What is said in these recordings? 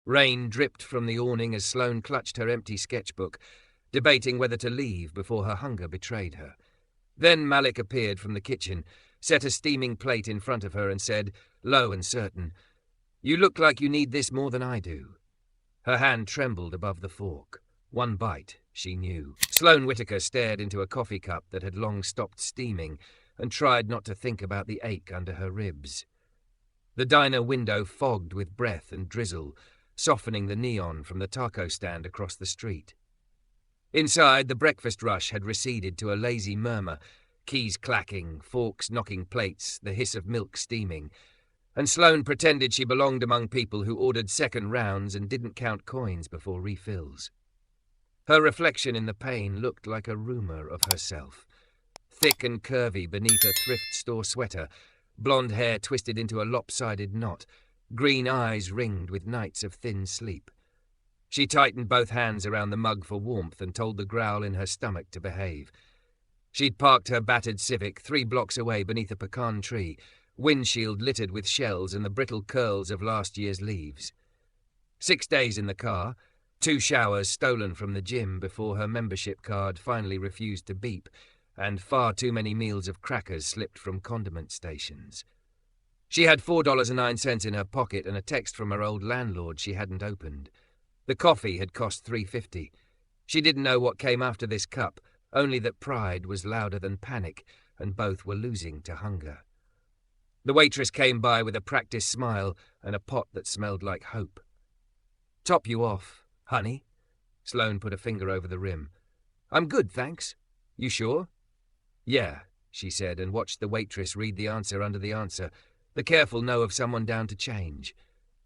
Rain dripped from the awning as Sloane clutched her empty sketchbook, debating whether to leave before her hunger betrayed her. Then Malik appeared from the kitchen, set a steaming plate in front of her and said, low and certain, "You look like you need this more than I do." Her hand trembled above the fork. One bite, she knew. Sloane Whitaker stared into a coffee cup that had long stopped steaming and tried not to think about the ache under her ribs. The diner window fogged with breath and drizzle, softening the neon from the taco stand across the street. Inside, the breakfast rush had receded to a lazy murmur, keys clacking, forks knocking plates, the hiss of milk steaming, and Sloane pretended she belonged among people who ordered second rounds and didn't count coins before refills. Her reflection in the pane looked like a rumour of herself, thick and curvy beneath a thrift store sweater, blonde hair twisted into a lopsided knot, green eyes ringed with nights of thin sleep. She tightened both hands around the mug for warmth and told the growl in her stomach to behave. She'd parked her battered Civic 3 blocks away beneath a pecan tree, windshield littered with shells and the brittle curls of last year's leaves. 6 days in the car, 2 showers stolen from the gym before her membership card finally refused to beep, and far too many meals of crackers slipped from condiment stations. She had $4.09 in her pocket and a text from her old landlord she hadn't opened. The coffee had cost $3.50. She didn't know what came after this cup, only that pride was louder than panic, and both were losing to hunger. The waitress came by with a practiced smile and a pot that smelled like hope. "Top you off, honey?" Sloane put a finger over the rim. "I'm good, thanks. You sure?" "Yeah," she said, and watched the waitress read the answer under the answer, the careful no of someone down to change.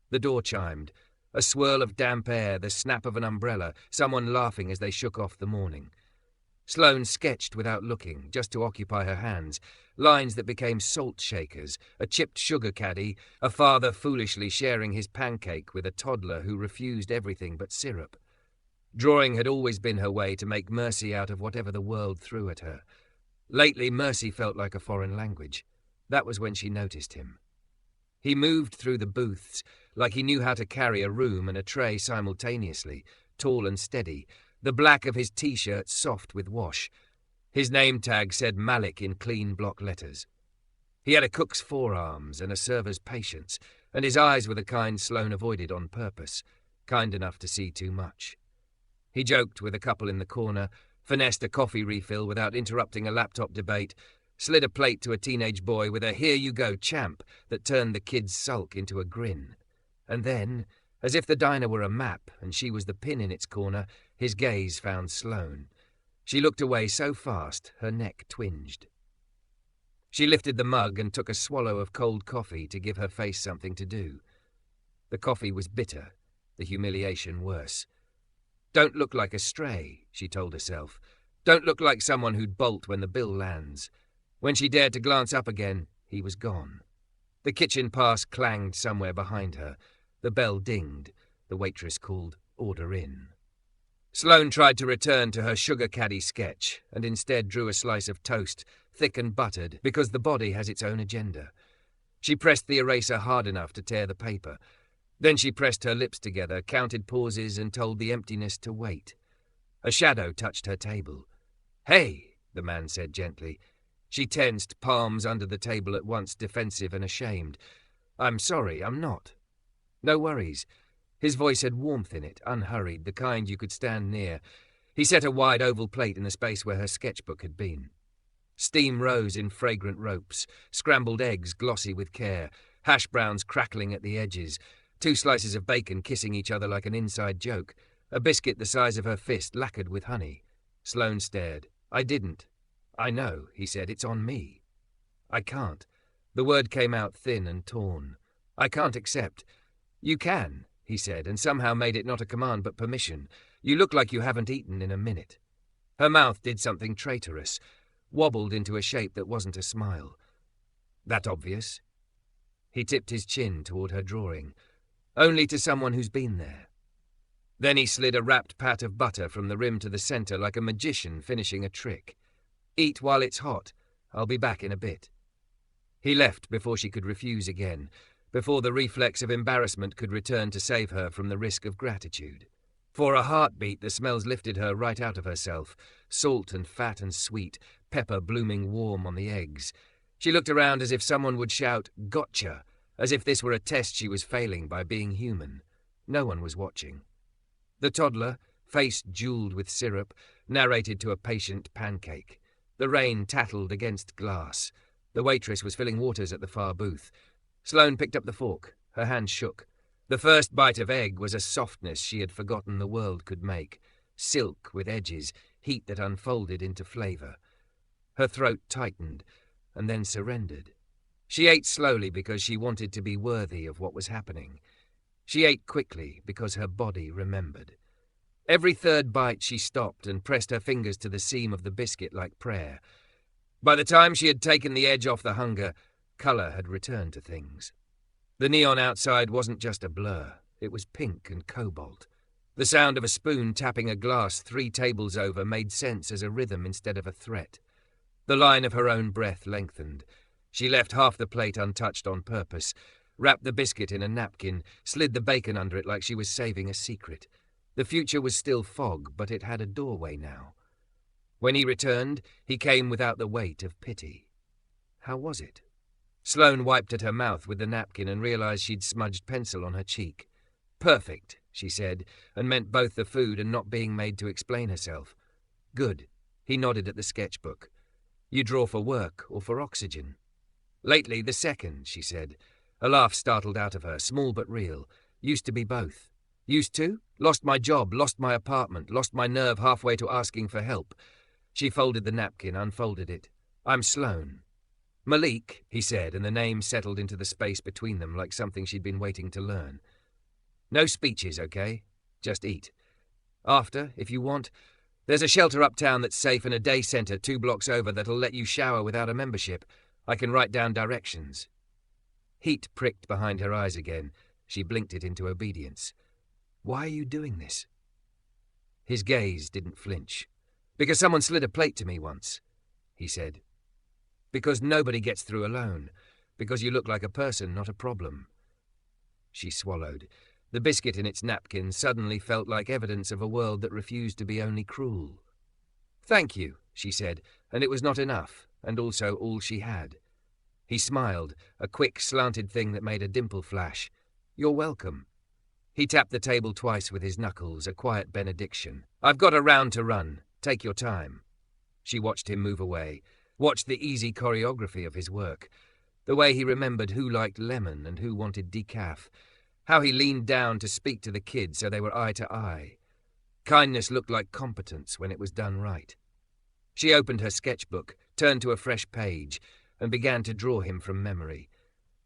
The door chimed. A swirl of damp air, the snap of an umbrella, someone laughing as they shook off the morning. Sloane sketched without looking, just to occupy her hands, lines that became salt shakers, a chipped sugar caddy, a father foolishly sharing his pancake with a toddler who refused everything but syrup. Drawing had always been her way to make mercy out of whatever the world threw at her. Lately, mercy felt like a foreign language. That was when she noticed him. He moved through the booths like he knew how to carry a room and a tray simultaneously, tall and steady, the black of his T-shirt soft with wash. His name tag said Malik in clean block letters. He had a cook's forearms and a server's patience, and his eyes were the kind Sloane avoided on purpose, kind enough to see too much. He joked with a couple in the corner, finessed a coffee refill without interrupting a laptop debate, slid a plate to a teenage boy with a "here you go, champ" that turned the kid's sulk into a grin. And then, as if the diner were a map and she was the pin in its corner, his gaze found Sloane. She looked away so fast, her neck twinged. She lifted the mug and took a swallow of cold coffee to give her face something to do. The coffee was bitter, the humiliation worse. "Don't look like a stray," she told herself. "Don't look like someone who'd bolt when the bill lands." When she dared to glance up again, he was gone. The kitchen pass clanged somewhere behind her. The bell dinged. The waitress called, "Order in." Sloane tried to return to her sugar caddy sketch, and instead drew a slice of toast, thick and buttered, because the body has its own agenda. She pressed the eraser hard enough to tear the paper. Then she pressed her lips together, counted pauses, and told the emptiness to wait. A shadow touched her table. "Hey," the man said gently. She tensed, palms under the table at once defensive and ashamed. "I'm sorry, I'm not." "No worries." His voice had warmth in it, unhurried, the kind you could stand near. He set a wide oval plate in the space where her sketchbook had been. Steam rose in fragrant ropes, scrambled eggs glossy with care, hash browns crackling at the edges, 2 slices of bacon kissing each other like an inside joke, a biscuit the size of her fist lacquered with honey. Sloane stared. "I didn't." "I know," he said. "It's on me." "I can't." The word came out thin and torn. "I can't accept." "You can," he said, and somehow made it not a command but permission. "You look like you haven't eaten in a minute." Her mouth did something traitorous, wobbled into a shape that wasn't a smile. "That obvious?" He tipped his chin toward her drawing. "Only to someone who's been there." Then he slid a wrapped pat of butter from the rim to the center like a magician finishing a trick. "Eat while it's hot. I'll be back in a bit." He left before she could refuse again, before the reflex of embarrassment could return to save her from the risk of gratitude. For a heartbeat, the smells lifted her right out of herself, salt and fat and sweet, pepper blooming warm on the eggs. She looked around as if someone would shout, "Gotcha!" as if this were a test she was failing by being human. No one was watching. The toddler, face jewelled with syrup, narrated to a patient pancake. The rain tattled against glass. The waitress was filling waters at the far booth. Sloane picked up the fork. Her hand shook. The first bite of egg was a softness she had forgotten the world could make. Silk with edges, heat that unfolded into flavour. Her throat tightened, and then surrendered. She ate slowly because she wanted to be worthy of what was happening. She ate quickly because her body remembered. Every third bite she stopped and pressed her fingers to the seam of the biscuit like prayer. By the time she had taken the edge off the hunger, colour had returned to things. The neon outside wasn't just a blur. It was pink and cobalt. The sound of a spoon tapping a glass 3 tables over made sense as a rhythm instead of a threat. The line of her own breath lengthened. She left half the plate untouched on purpose, wrapped the biscuit in a napkin, slid the bacon under it like she was saving a secret. The future was still fog, but it had a doorway now. When he returned, he came without the weight of pity. How was it? Sloane wiped at her mouth with the napkin and realized she'd smudged pencil on her cheek. Perfect, she said, and meant both the food and not being made to explain herself. Good. He nodded at the sketchbook. You draw for work or for oxygen? Lately, the second, she said. A laugh startled out of her, small but real. Used to be both. Used to? Lost my job, lost my apartment, lost my nerve halfway to asking for help. She folded the napkin, unfolded it. I'm Sloane. Malik, he said, and the name settled into the space between them like something she'd been waiting to learn. No speeches, okay? Just eat. After, if you want, there's a shelter uptown that's safe and a day centre 2 blocks over that'll let you shower without a membership. I can write down directions. Heat pricked behind her eyes again. She blinked it into obedience. Why are you doing this? His gaze didn't flinch. Because someone slid a plate to me once, he said. Because nobody gets through alone. Because you look like a person, not a problem. She swallowed. The biscuit in its napkin suddenly felt like evidence of a world that refused to be only cruel. Thank you, she said, and it was not enough, and also all she had. He smiled, a quick, slanted thing that made a dimple flash. You're welcome. He tapped the table twice with his knuckles, a quiet benediction. I've got a round to run. Take your time. She watched him move away, watched the easy choreography of his work, the way he remembered who liked lemon and who wanted decaf, how he leaned down to speak to the kids so they were eye to eye. Kindness looked like competence when it was done right. She opened her sketchbook, turned to a fresh page, and began to draw him from memory.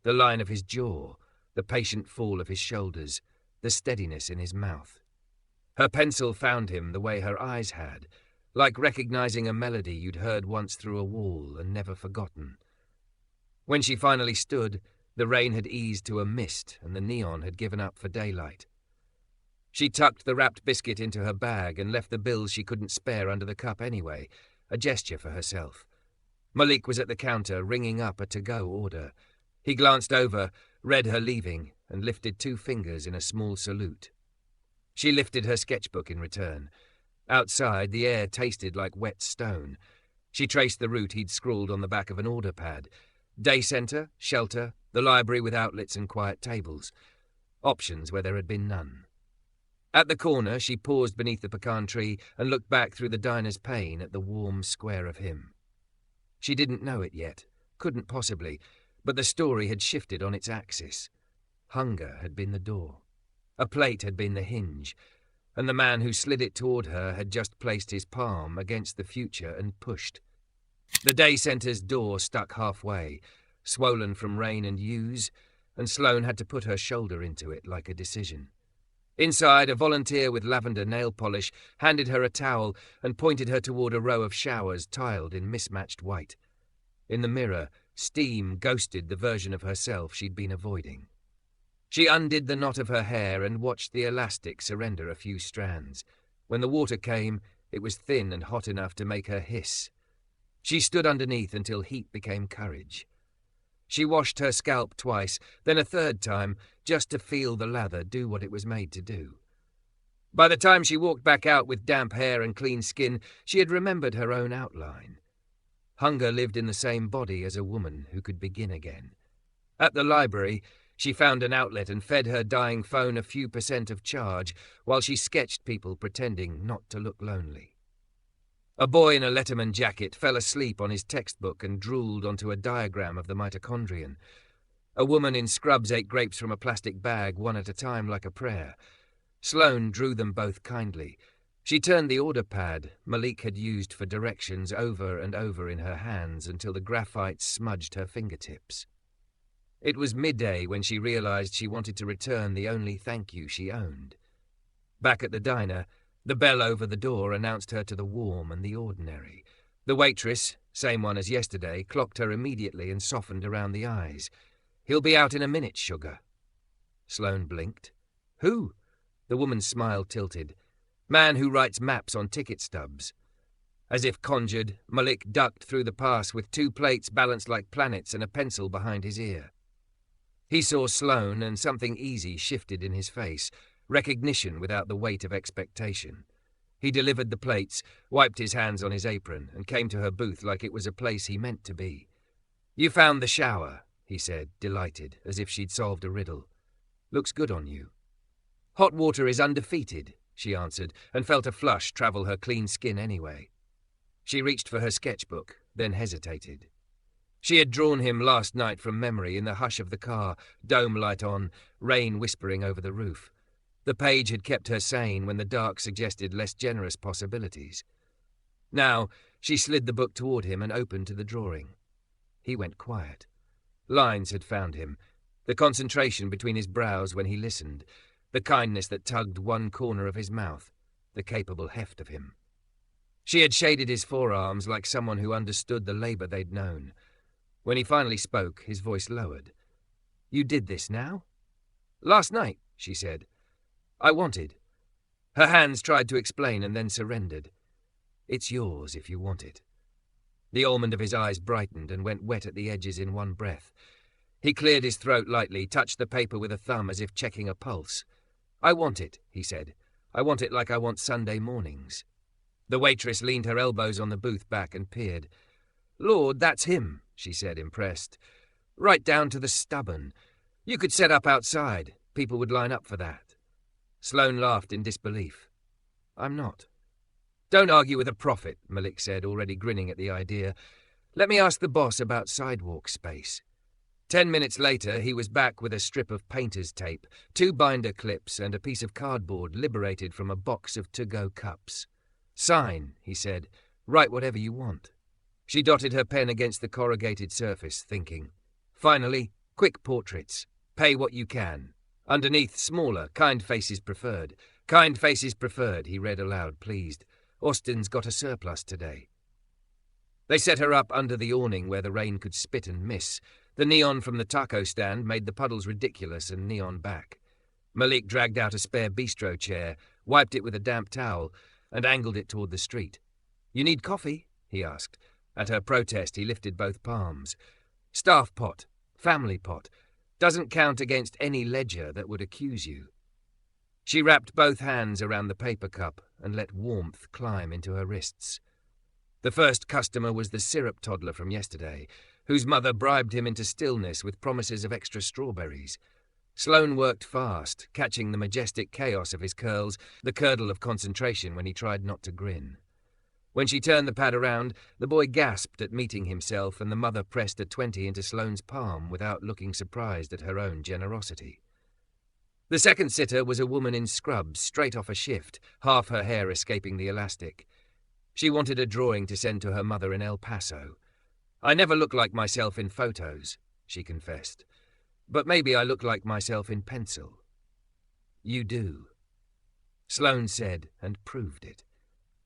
The line of his jaw, the patient fall of his shoulders, the steadiness in his mouth. Her pencil found him the way her eyes had, like recognizing a melody you'd heard once through a wall and never forgotten. When she finally stood, the rain had eased to a mist and the neon had given up for daylight. She tucked the wrapped biscuit into her bag and left the bills she couldn't spare under the cup anyway, a gesture for herself. Malik was at the counter, ringing up a to-go order. He glanced over, read her leaving, and lifted 2 fingers in a small salute. She lifted her sketchbook in return. Outside, the air tasted like wet stone. She traced the route he'd scrawled on the back of an order pad. Day centre, shelter, the library with outlets and quiet tables. Options where there had been none. At the corner, she paused beneath the pecan tree and looked back through the diner's pane at the warm square of him. She didn't know it yet, couldn't possibly, but the story had shifted on its axis. Hunger had been the door. A plate had been the hinge, and the man who slid it toward her had just placed his palm against the future and pushed. The day centre's door stuck halfway, swollen from rain and use, and Sloane had to put her shoulder into it like a decision. Inside, a volunteer with lavender nail polish handed her a towel and pointed her toward a row of showers tiled in mismatched white. In the mirror, steam ghosted the version of herself she'd been avoiding. She undid the knot of her hair and watched the elastic surrender a few strands. When the water came, it was thin and hot enough to make her hiss. She stood underneath until heat became courage. She washed her scalp twice, then a third time, just to feel the lather do what it was made to do. By the time she walked back out with damp hair and clean skin, she had remembered her own outline. Hunger lived in the same body as a woman who could begin again. At the library, she found an outlet and fed her dying phone a few % of charge while she sketched people pretending not to look lonely. A boy in a Letterman jacket fell asleep on his textbook and drooled onto a diagram of the mitochondrion. A woman in scrubs ate grapes from a plastic bag, one at a time, like a prayer. Sloane drew them both kindly. She turned the order pad Malik had used for directions over and over in her hands until the graphite smudged her fingertips. It was midday when she realized she wanted to return the only thank you she owned. Back at the diner, the bell over the door announced her to the warm and the ordinary. The waitress, same one as yesterday, clocked her immediately and softened around the eyes. "He'll be out in a minute, sugar." Sloane blinked. "Who?" The woman's smile tilted. "Man who writes maps on ticket stubs." As if conjured, Malik ducked through the pass with 2 plates balanced like planets and a pencil behind his ear. He saw Sloane and something easy shifted in his face, recognition without the weight of expectation. He delivered the plates, wiped his hands on his apron, and came to her booth like it was a place he meant to be. "You found the shower," he said, delighted, as if she'd solved a riddle. "Looks good on you." "Hot water is undefeated," she answered, and felt a flush travel her clean skin anyway. She reached for her sketchbook, then hesitated. She had drawn him last night from memory in the hush of the car, dome light on, rain whispering over the roof. The page had kept her sane when the dark suggested less generous possibilities. Now, she slid the book toward him and opened to the drawing. He went quiet. Lines had found him, the concentration between his brows when he listened, the kindness that tugged one corner of his mouth, the capable heft of him. She had shaded his forearms like someone who understood the labor they'd known. When he finally spoke, his voice lowered. "You did this now?" "Last night," she said. "I wanted." Her hands tried to explain and then surrendered. "It's yours if you want it." The almond of his eyes brightened and went wet at the edges in one breath. He cleared his throat lightly, touched the paper with a thumb as if checking a pulse. "I want it," he said. "I want it like I want Sunday mornings." The waitress leaned her elbows on the booth back and peered. "Lord, that's him," she said, impressed. "Right down to the stubborn. You could set up outside. People would line up for that." Sloane laughed in disbelief. "I'm not." "Don't argue with a prophet," Malik said, already grinning at the idea. "Let me ask the boss about sidewalk space." 10 minutes later, he was back with a strip of painter's tape, 2 binder clips, and a piece of cardboard liberated from a box of to-go cups. "Sign," he said. "Write whatever you want." She dotted her pen against the corrugated surface, thinking. Finally, quick portraits. Pay what you can. Underneath, smaller, kind faces preferred. "Kind faces preferred," he read aloud, pleased. "Austin's got a surplus today." They set her up under the awning where the rain could spit and miss. The neon from the taco stand made the puddles ridiculous and neon back. Malik dragged out a spare bistro chair, wiped it with a damp towel, and angled it toward the street. "You need coffee?" he asked. At her protest, he lifted both palms. "Staff pot. Family pot. Doesn't count against any ledger that would accuse you." She wrapped both hands around the paper cup and let warmth climb into her wrists. The first customer was the syrup toddler from yesterday, whose mother bribed him into stillness with promises of extra strawberries. Sloane worked fast, catching the majestic chaos of his curls, the curdle of concentration when he tried not to grin. When she turned the pad around, the boy gasped at meeting himself, and the mother pressed a 20 into Sloane's palm without looking surprised at her own generosity. The second sitter was a woman in scrubs, straight off a shift, half her hair escaping the elastic. She wanted a drawing to send to her mother in El Paso. "I never look like myself in photos," she confessed. "But maybe I look like myself in pencil." "You do," Sloane said, and proved it.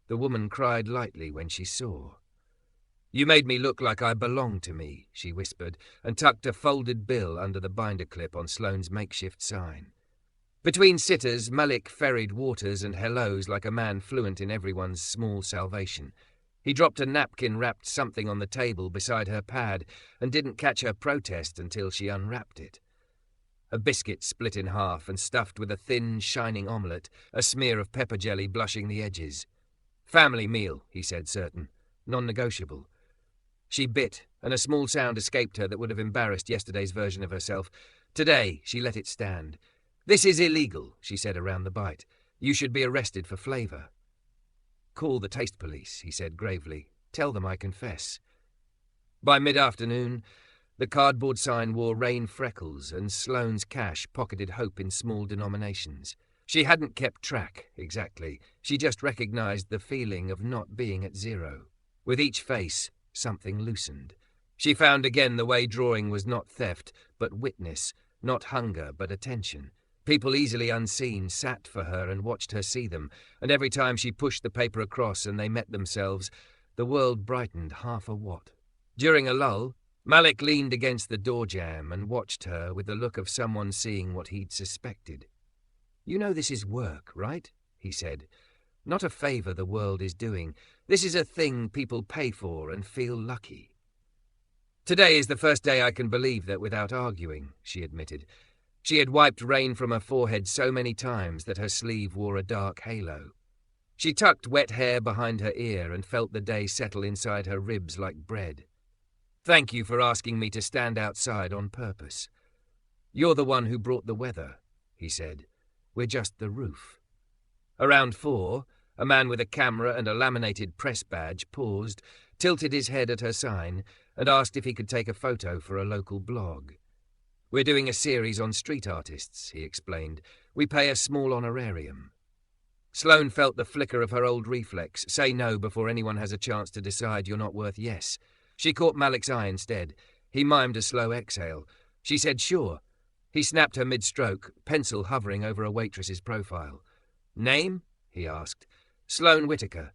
The woman cried lightly when she saw. "You made me look like I belonged to me," she whispered, and tucked a folded bill under the binder clip on Sloane's makeshift sign. Between sitters, Malik ferried waters and hellos like a man fluent in everyone's small salvation. He dropped a napkin-wrapped something on the table beside her pad and didn't catch her protest until she unwrapped it. A biscuit split in half and stuffed with a thin, shining omelette, a smear of pepper jelly blushing the edges. "Family meal," he said, certain. Non-negotiable. She bit, and a small sound escaped her that would have embarrassed yesterday's version of herself. Today, she let it stand. "This is illegal," she said around the bite. "You should be arrested for flavour." "Call the taste police," he said gravely. "Tell them I confess." By mid-afternoon, the cardboard sign wore rain freckles, and Sloane's cash pocketed hope in small denominations. She hadn't kept track, exactly. She just recognised the feeling of not being at zero. With each face, something loosened. She found again the way drawing was not theft, but witness, not hunger, but attention. People easily unseen sat for her and watched her see them, and every time she pushed the paper across and they met themselves, the world brightened half a watt. During a lull, Malik leaned against the door jamb and watched her with the look of someone seeing what he'd suspected. "You know this is work, right?" he said. "Not a favour the world is doing. This is a thing people pay for and feel lucky." "Today is the first day I can believe that without arguing," she admitted. She had wiped rain from her forehead so many times that her sleeve wore a dark halo. She tucked wet hair behind her ear and felt the day settle inside her ribs like bread. "Thank you for asking me to stand outside on purpose. You're the one who brought the weather," he said. "We're just the roof." Around 4, a man with a camera and a laminated press badge paused, tilted his head at her sign, and asked if he could take a photo for a local blog. "We're doing a series on street artists," he explained. "We pay a small honorarium." Sloane felt the flicker of her old reflex, say no before anyone has a chance to decide you're not worth yes. She caught Malik's eye instead. He mimed a slow exhale. She said sure. He snapped her mid-stroke, pencil hovering over a waitress's profile. "Name?" he asked. "Sloane Whitaker."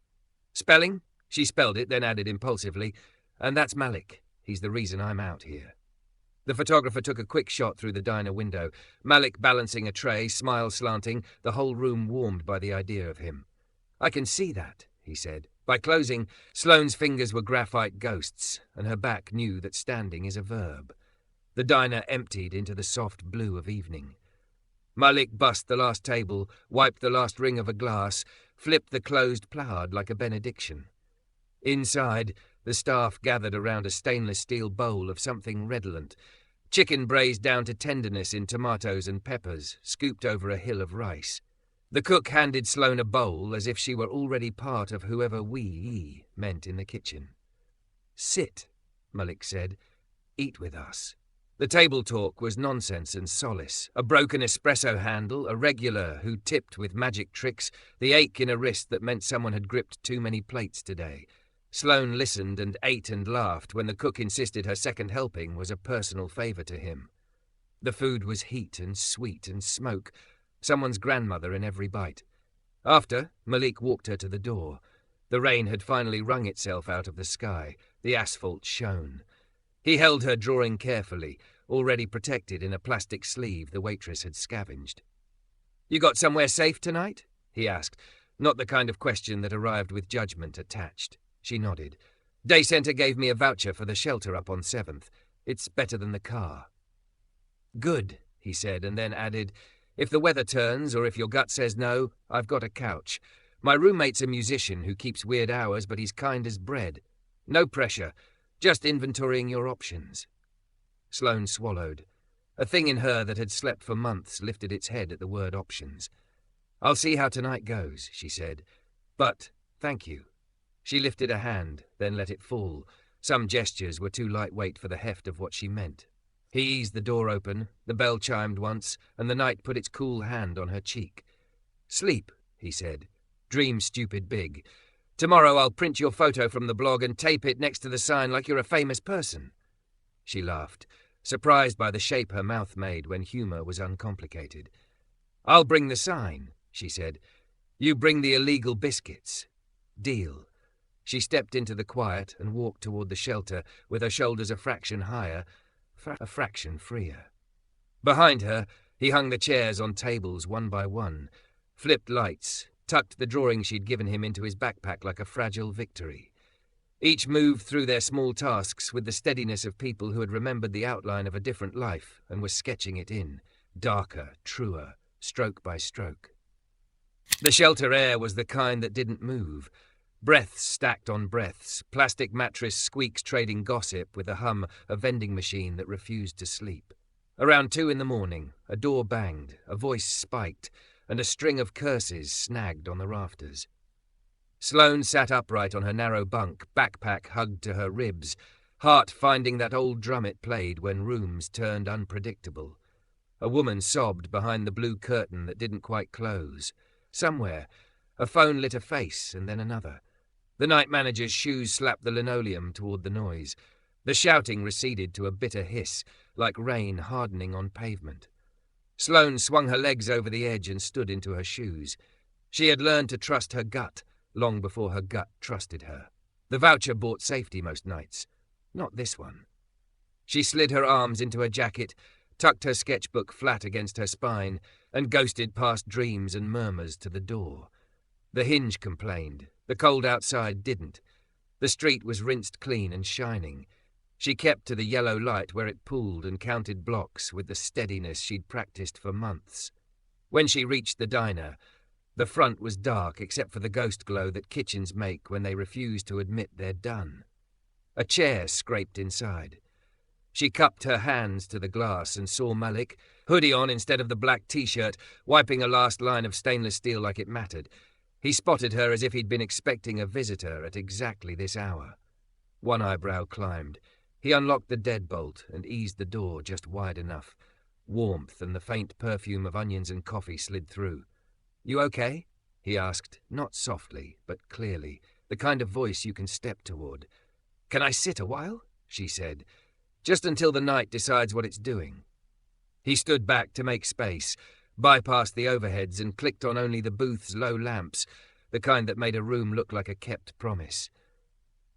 "Spelling?" She spelled it, then added impulsively, "And that's Malik. He's the reason I'm out here." The photographer took a quick shot through the diner window, Malik balancing a tray, smile slanting, the whole room warmed by the idea of him. "I can see that," he said. By closing, Sloane's fingers were graphite ghosts, and her back knew that standing is a verb. The diner emptied into the soft blue of evening. Malik bussed the last table, wiped the last ring of a glass, flipped the closed placard like a benediction. Inside, the staff gathered around a stainless steel bowl of something redolent, chicken braised down to tenderness in tomatoes and peppers, scooped over a hill of rice. The cook handed Sloane a bowl as if she were already part of whoever we meant in the kitchen. "Sit," Malik said. "Eat with us." The table talk was nonsense and solace. A broken espresso handle, a regular who tipped with magic tricks, the ache in a wrist that meant someone had gripped too many plates today. Sloane listened and ate and laughed when the cook insisted her second helping was a personal favour to him. The food was heat and sweet and smoke, someone's grandmother in every bite. After, Malik walked her to the door. The rain had finally wrung itself out of the sky. The asphalt shone. He held her drawing carefully, already protected in a plastic sleeve the waitress had scavenged. "You got somewhere safe tonight?" he asked, not the kind of question that arrived with judgment attached. She nodded. "Day Centre gave me a voucher for the shelter up on 7th. It's better than the car." "Good," he said, and then added, "If the weather turns or if your gut says no, I've got a couch. My roommate's a musician who keeps weird hours, but he's kind as bread. No pressure, just inventorying your options." Sloane swallowed. A thing in her that had slept for months lifted its head at the word options. "I'll see how tonight goes," she said. "But, thank you." She lifted a hand, then let it fall. Some gestures were too lightweight for the heft of what she meant. He eased the door open, the bell chimed once, and the night put its cool hand on her cheek. "Sleep," he said. "Dream stupid big. Tomorrow I'll print your photo from the blog and tape it next to the sign like you're a famous person." She laughed, surprised by the shape her mouth made when humour was uncomplicated. "I'll bring the sign," she said. "You bring the illegal biscuits. Deal." She stepped into the quiet and walked toward the shelter with her shoulders a fraction higher, a fraction freer. Behind her, he hung the chairs on tables one by one, flipped lights, tucked the drawing she'd given him into his backpack like a fragile victory. Each moved through their small tasks with the steadiness of people who had remembered the outline of a different life and were sketching it in, darker, truer, stroke by stroke. The shelter air was the kind that didn't move. Breaths stacked on breaths, plastic mattress squeaks trading gossip with the hum of vending machine that refused to sleep. Around 2 a.m, a door banged, a voice spiked, and a string of curses snagged on the rafters. Sloane sat upright on her narrow bunk, backpack hugged to her ribs, heart finding that old drum it played when rooms turned unpredictable. A woman sobbed behind the blue curtain that didn't quite close. Somewhere, a phone lit a face and then another. The night manager's shoes slapped the linoleum toward the noise. The shouting receded to a bitter hiss, like rain hardening on pavement. Sloane swung her legs over the edge and stood into her shoes. She had learned to trust her gut long before her gut trusted her. The voucher bought safety most nights. Not this one. She slid her arms into her jacket, tucked her sketchbook flat against her spine, and ghosted past dreams and murmurs to the door. The hinge complained. The cold outside didn't. The street was rinsed clean and shining. She kept to the yellow light where it pooled and counted blocks with the steadiness she'd practiced for months. When she reached the diner, the front was dark except for the ghost glow that kitchens make when they refuse to admit they're done. A chair scraped inside. She cupped her hands to the glass and saw Malik, hoodie on instead of the black t-shirt, wiping a last line of stainless steel like it mattered. He spotted her as if he'd been expecting a visitor at exactly this hour. One eyebrow climbed. He unlocked the deadbolt and eased the door just wide enough. Warmth and the faint perfume of onions and coffee slid through. "You okay?" he asked, not softly, but clearly, the kind of voice you can step toward. "Can I sit a while?" she said. "Just until the night decides what it's doing." He stood back to make space, bypassed the overheads and clicked on only the booth's low lamps, the kind that made a room look like a kept promise.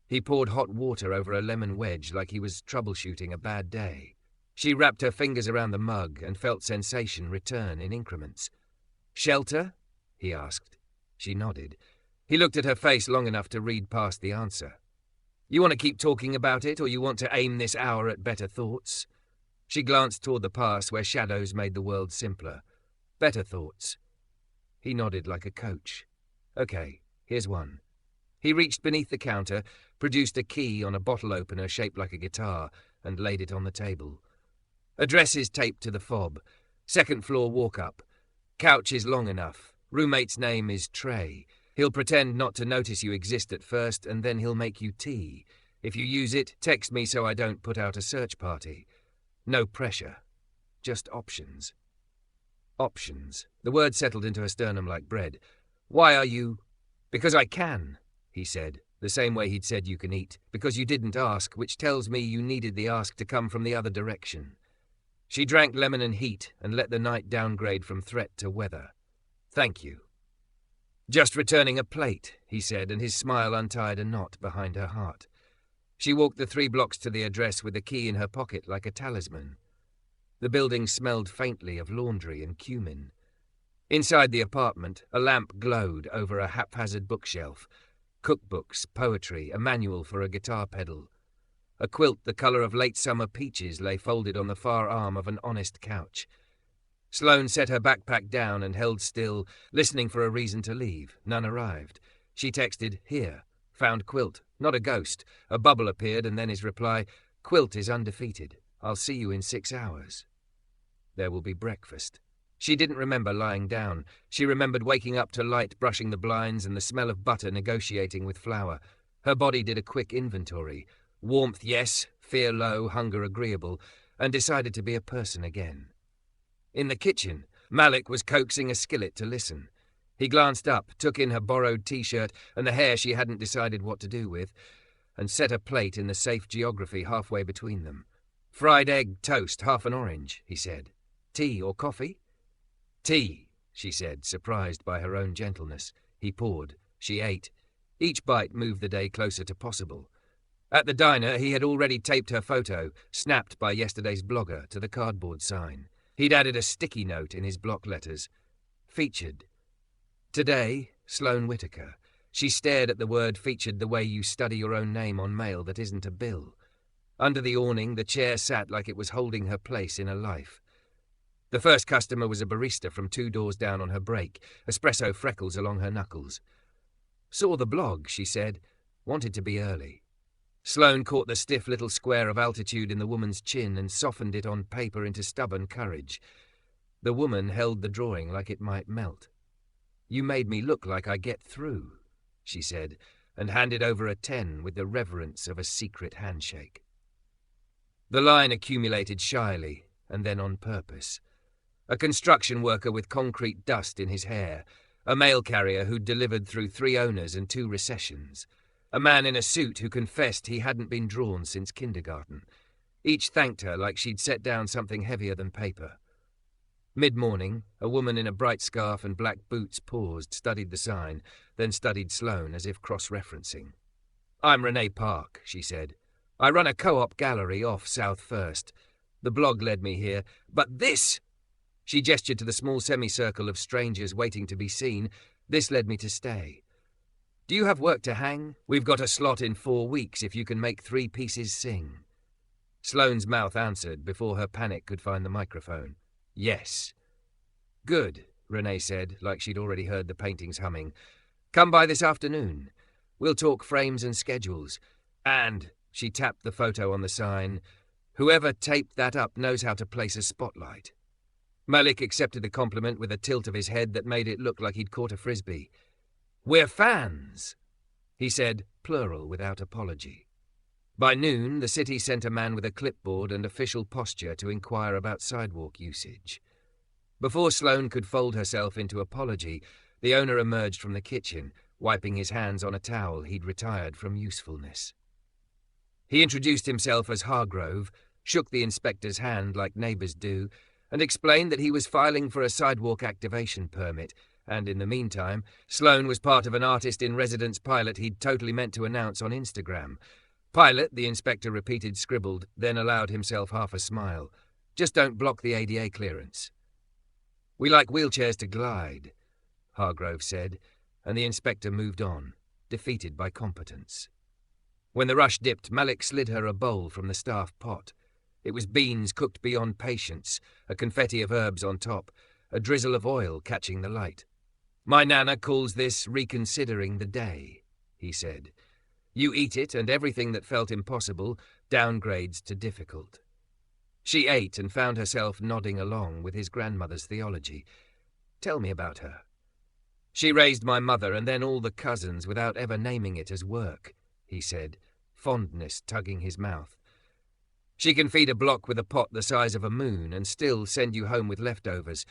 He poured hot water over a lemon wedge like he was troubleshooting a bad day. She wrapped her fingers around the mug and felt sensation return in increments. "Shelter?" he asked. She nodded. He looked at her face long enough to read past the answer. "You want to keep talking about it, or you want to aim this hour at better thoughts?" She glanced toward the past where shadows made the world simpler. "Better thoughts." He nodded like a coach. "Okay, here's one." He reached beneath the counter, produced a key on a bottle opener shaped like a guitar, and laid it on the table. "Address is taped to the fob. 2nd floor walk-up. Couch is long enough. Roommate's name is Trey. He'll pretend not to notice you exist at first, and then he'll make you tea. If you use it, text me so I don't put out a search party. No pressure. Just options." Options. The word settled into her sternum like bread. "Why are you—" "Because I can," he said, the same way he'd said you can eat. "Because you didn't ask, which tells me you needed the ask to come from the other direction." She drank lemon and heat and let the night downgrade from threat to weather. "Thank you." "Just returning a plate," he said, and his smile untied a knot behind her heart. She walked the 3 blocks to the address with the key in her pocket like a talisman. The building smelled faintly of laundry and cumin. Inside the apartment, a lamp glowed over a haphazard bookshelf. Cookbooks, poetry, a manual for a guitar pedal. A quilt the colour of late summer peaches lay folded on the far arm of an honest couch. Sloane set her backpack down and held still, listening for a reason to leave. None arrived. She texted, "Here. Found quilt. Not a ghost." A bubble appeared and then his reply, "Quilt is undefeated. I'll see you in 6 hours." There will be breakfast. She didn't remember lying down. She remembered waking up to light brushing the blinds and the smell of butter negotiating with flour. Her body did a quick inventory. Warmth, yes. Fear low, hunger agreeable. And decided to be a person again. In the kitchen, Malik was coaxing a skillet to listen. He glanced up, took in her borrowed t-shirt and the hair she hadn't decided what to do with, and set a plate in the safe geography halfway between them. "Fried egg, toast, half an orange," he said. "Tea or coffee?" "Tea," she said, surprised by her own gentleness. He poured. She ate. Each bite moved the day closer to possible. At the diner, he had already taped her photo, snapped by yesterday's blogger, to the cardboard sign. He'd added a sticky note in his block letters. Featured. Today, Sloane Whitaker. She stared at the word featured the way you study your own name on mail that isn't a bill. Under the awning, the chair sat like it was holding her place in a life. The first customer was a barista from 2 doors down on her break, espresso freckles along her knuckles. "Saw the blog," she said. "Wanted to be early." Sloane caught the stiff little square of altitude in the woman's chin and softened it on paper into stubborn courage. The woman held the drawing like it might melt. "You made me look like I get through," she said, and handed over a 10 with the reverence of a secret handshake. The line accumulated shyly, and then on purpose. A construction worker with concrete dust in his hair, a mail carrier who'd delivered through 3 owners and 2 recessions, a man in a suit who confessed he hadn't been drawn since kindergarten. Each thanked her like she'd set down something heavier than paper. Mid-morning, a woman in a bright scarf and black boots paused, studied the sign, then studied Sloane as if cross-referencing. "I'm Renee Park," she said. "I run a co-op gallery off South First. The blog led me here, but this—" She gestured to the small semicircle of strangers waiting to be seen. "This led me to stay. Do you have work to hang? We've got a slot in 4 weeks if you can make 3 pieces sing." Sloane's mouth answered before her panic could find the microphone. "Yes." "Good," Renee said, like she'd already heard the paintings humming. "Come by this afternoon. We'll talk frames and schedules. And," she tapped the photo on the sign, "whoever taped that up knows how to place a spotlight." Malik accepted the compliment with a tilt of his head that made it look like he'd caught a frisbee. "We're fans," he said, plural without apology. By noon, the city sent a man with a clipboard and official posture to inquire about sidewalk usage. Before Sloane could fold herself into apology, the owner emerged from the kitchen, wiping his hands on a towel he'd retired from usefulness. He introduced himself as Hargrove, shook the inspector's hand like neighbours do, and explained that he was filing for a sidewalk activation permit, and in the meantime, Sloane was part of an artist-in-residence pilot he'd totally meant to announce on Instagram. "Pilot," the inspector repeated scribbled, then allowed himself half a smile. "Just don't block the ADA clearance." "We like wheelchairs to glide," Hargrove said, and the inspector moved on, defeated by competence. When the rush dipped, Malik slid her a bowl from the staff pot. It was beans cooked beyond patience, a confetti of herbs on top, a drizzle of oil catching the light. "My nana calls this reconsidering the day," he said. "You eat it, and everything that felt impossible downgrades to difficult." She ate and found herself nodding along with his grandmother's theology. "Tell me about her." "She raised my mother and then all the cousins without ever naming it as work," he said, fondness tugging his mouth. "She can feed a block with a pot the size of a moon and still send you home with leftovers.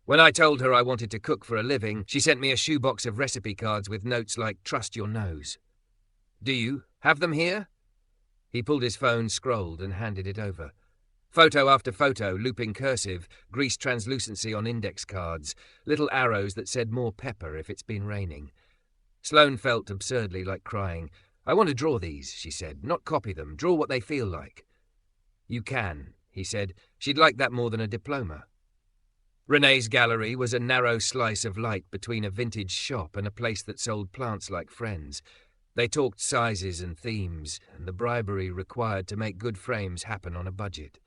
When I told her I wanted to cook for a living, she sent me a shoebox of recipe cards with notes like, 'Trust your nose.' Do you have them here?" He pulled his phone, scrolled, and handed it over. Photo after photo, looping cursive, greased translucency on index cards, little arrows that said more pepper if it's been raining. Sloane felt absurdly like crying. "I want to draw these," she said, "not copy them. Draw what they feel like." "You can," he said. "She'd like that more than a diploma." Renee's gallery was a narrow slice of light between a vintage shop and a place that sold plants like friends. They talked sizes and themes, and the bribery required to make good frames happen on a budget.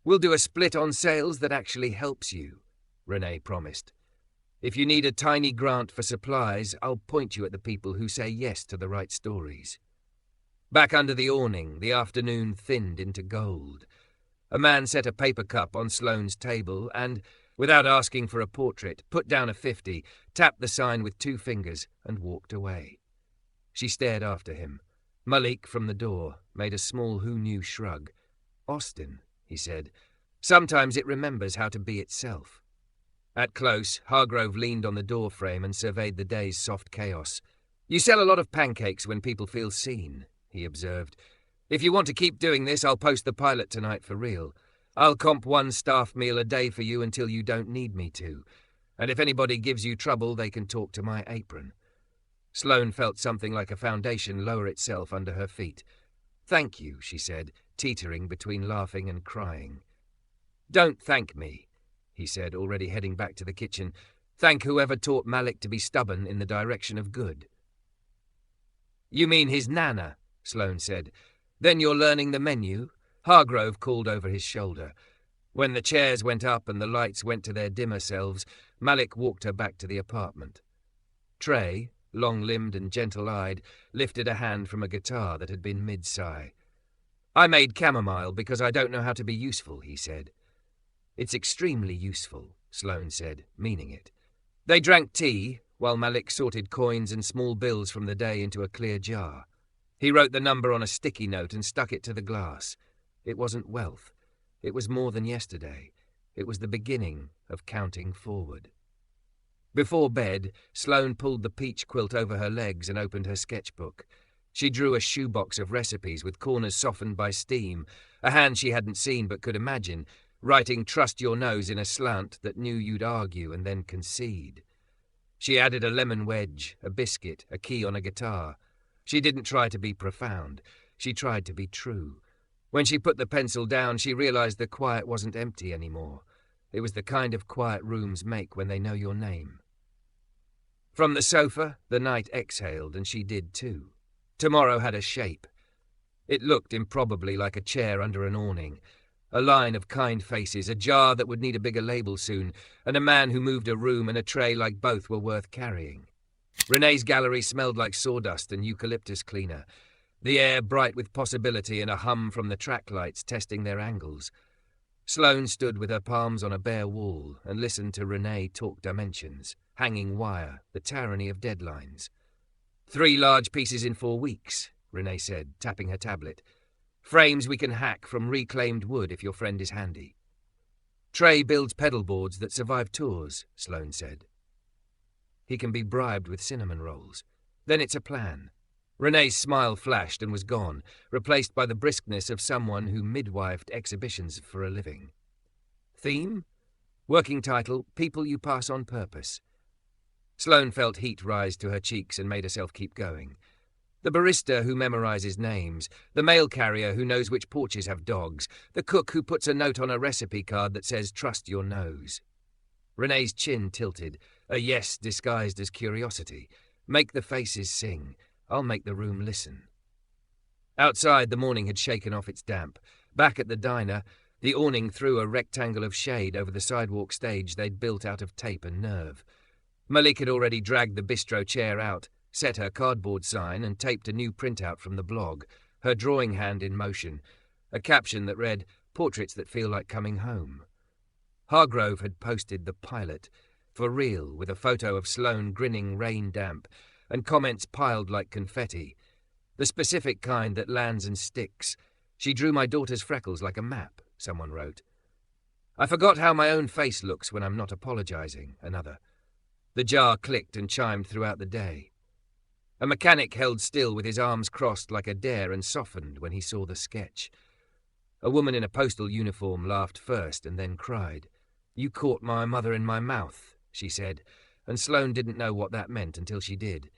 "We'll do a split on sales that actually helps you," Renee promised. "If you need a tiny grant for supplies, I'll point you at the people who say yes to the right stories." Back under the awning, the afternoon thinned into gold. A man set a paper cup on Sloane's table and, without asking for a portrait, put down a 50, tapped the sign with 2 fingers, and walked away. She stared after him. Malik, from the door, made a small who-knew shrug. "Austin," he said. "Sometimes it remembers how to be itself." At close, Hargrove leaned on the door frame and surveyed the day's soft chaos. "You sell a lot of pancakes when people feel seen," he observed. "If you want to keep doing this, I'll post the pilot tonight for real. I'll comp 1 staff meal a day for you until you don't need me to. And if anybody gives you trouble, they can talk to my apron." Sloane felt something like a foundation lower itself under her feet. "Thank you," she said, teetering between laughing and crying. "Don't thank me," he said, already heading back to the kitchen. "Thank whoever taught Malik to be stubborn in the direction of good." You mean his nana, Sloane said. Then you're learning the menu? Hargrove called over his shoulder. When the chairs went up and the lights went to their dimmer selves, Malik walked her back to the apartment. Trey, long-limbed and gentle-eyed, lifted a hand from a guitar that had been mid-sigh. I made chamomile because I don't know how to be useful, he said. It's extremely useful, Sloane said, meaning it. They drank tea, while Malik sorted coins and small bills from the day into a clear jar. He wrote the number on a sticky note and stuck it to the glass. It wasn't wealth. It was more than yesterday. It was the beginning of counting forward. Before bed, Sloane pulled the peach quilt over her legs and opened her sketchbook. She drew a shoebox of recipes with corners softened by steam, a hand she hadn't seen but could imagine, writing "trust your nose" in a slant that knew you'd argue and then concede. She added a lemon wedge, a biscuit, a key on a guitar. She didn't try to be profound. She tried to be true. When she put the pencil down, she realized the quiet wasn't empty anymore. It was the kind of quiet rooms make when they know your name. From the sofa, the night exhaled, and she did too. Tomorrow had a shape. It looked improbably like a chair under an awning, a line of kind faces, a jar that would need a bigger label soon, and a man who moved a room and a tray like both were worth carrying. Renee's gallery smelled like sawdust and eucalyptus cleaner, the air bright with possibility and a hum from the track lights testing their angles. Sloane stood with her palms on a bare wall and listened to Renee talk dimensions, hanging wire, the tyranny of deadlines. 3 large pieces in 4 weeks, Renee said, tapping her tablet. Frames we can hack from reclaimed wood if your friend is handy. Trey builds pedal boards that survive tours, Sloane said. He can be bribed with cinnamon rolls. Then it's a plan. Renee's smile flashed and was gone, replaced by the briskness of someone who midwifed exhibitions for a living. Theme? Working title, People You Pass on Purpose. Sloane felt heat rise to her cheeks and made herself keep going. The barista who memorizes names, the mail carrier who knows which porches have dogs, the cook who puts a note on a recipe card that says, "Trust your nose." Renee's chin tilted, a yes disguised as curiosity. Make the faces sing. I'll make the room listen. Outside, the morning had shaken off its damp. Back at the diner, the awning threw a rectangle of shade over the sidewalk stage they'd built out of tape and nerve. Malik had already dragged the bistro chair out, set her cardboard sign, and taped a new printout from the blog, her drawing hand in motion, a caption that read, "Portraits that feel like coming home." Hargrove had posted the pilot, for real, with a photo of Sloane grinning rain-damp, and comments piled like confetti. The specific kind that lands and sticks. She drew my daughter's freckles like a map, someone wrote. I forgot how my own face looks when I'm not apologizing, another. The jar clicked and chimed throughout the day. A mechanic held still with his arms crossed like a dare and softened when he saw the sketch. A woman in a postal uniform laughed first and then cried. "You caught my mother in my mouth," she said, and Sloane didn't know what that meant until she did.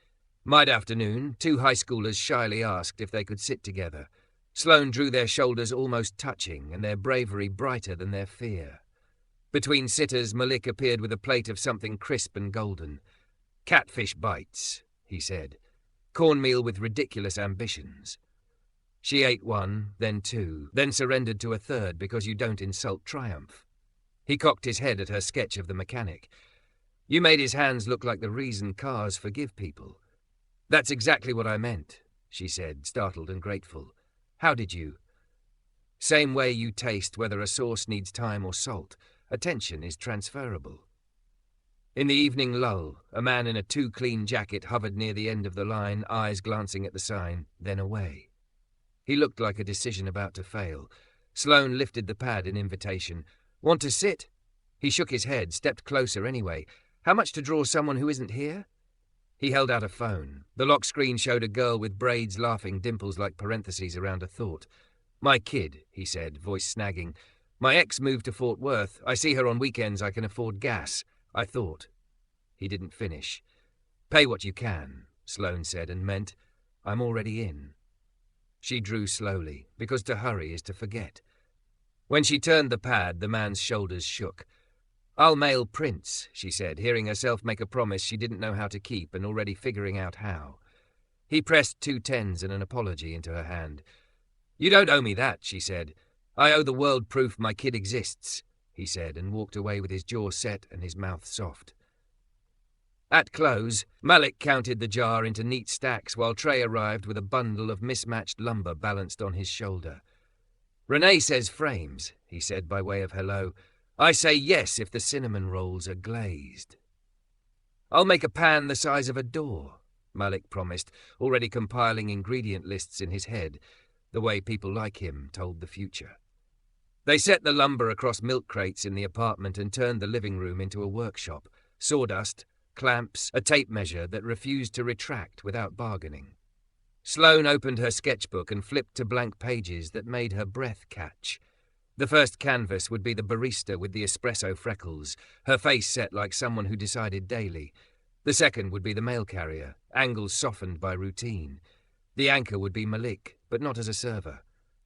Mid-afternoon, 2 high schoolers shyly asked if they could sit together. Sloane drew their shoulders almost touching and their bravery brighter than their fear. Between sitters, Malik appeared with a plate of something crisp and golden. "Catfish bites," he said. "Cornmeal with ridiculous ambitions." She ate 1, then 2, then surrendered to a 3rd because you don't insult triumph. He cocked his head at her sketch of the mechanic. "You made his hands look like the reason cars forgive people." "That's exactly what I meant," she said, startled and grateful. "How did you?" "Same way you taste whether a sauce needs thyme or salt. Attention is transferable." In the evening lull, a man in a too-clean jacket hovered near the end of the line, eyes glancing at the sign, then away. He looked like a decision about to fail. Sloane lifted the pad in invitation. "Want to sit?" He shook his head, stepped closer anyway. "How much to draw someone who isn't here?" He held out a phone. The lock screen showed a girl with braids laughing, dimples like parentheses around a thought. "My kid," he said, voice snagging. "My ex moved to Fort Worth. I see her on weekends. I can afford gas. I thought." He didn't finish. "Pay what you can," Sloane said, and meant, "I'm already in." She drew slowly, because to hurry is to forget. When she turned the pad, the man's shoulders shook. "I'll mail prints," she said, hearing herself make a promise she didn't know how to keep and already figuring out how. He pressed 2 tens and an apology into her hand. "You don't owe me that," she said. "I owe the world proof my kid exists," he said, and walked away with his jaw set and his mouth soft. At close, Malik counted the jar into neat stacks while Trey arrived with a bundle of mismatched lumber balanced on his shoulder. "Renee says frames," he said by way of hello. "I say yes if the cinnamon rolls are glazed." "I'll make a pan the size of a door," Malik promised, already compiling ingredient lists in his head, the way people like him told the future. They set the lumber across milk crates in the apartment and turned the living room into a workshop. Sawdust, clamps, a tape measure that refused to retract without bargaining. Sloane opened her sketchbook and flipped to blank pages that made her breath catch. The first canvas would be the barista with the espresso freckles, her face set like someone who decided daily. The second would be the mail carrier, angles softened by routine. The anchor would be Malik, but not as a server.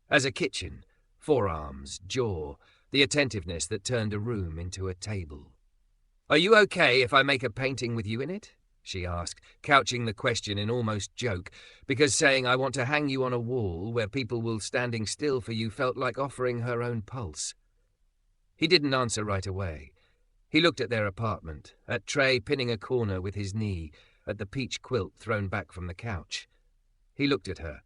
As a kitchen, forearms, jaw, the attentiveness that turned a room into a table. "Are you okay if I make a painting with you in it?" she asked, couching the question in almost joke, because saying "I want to hang you on a wall where people will standing still for you" felt like offering her own pulse. He didn't answer right away. He looked at their apartment, at Trey pinning a corner with his knee, at the peach quilt thrown back from the couch. He looked at her.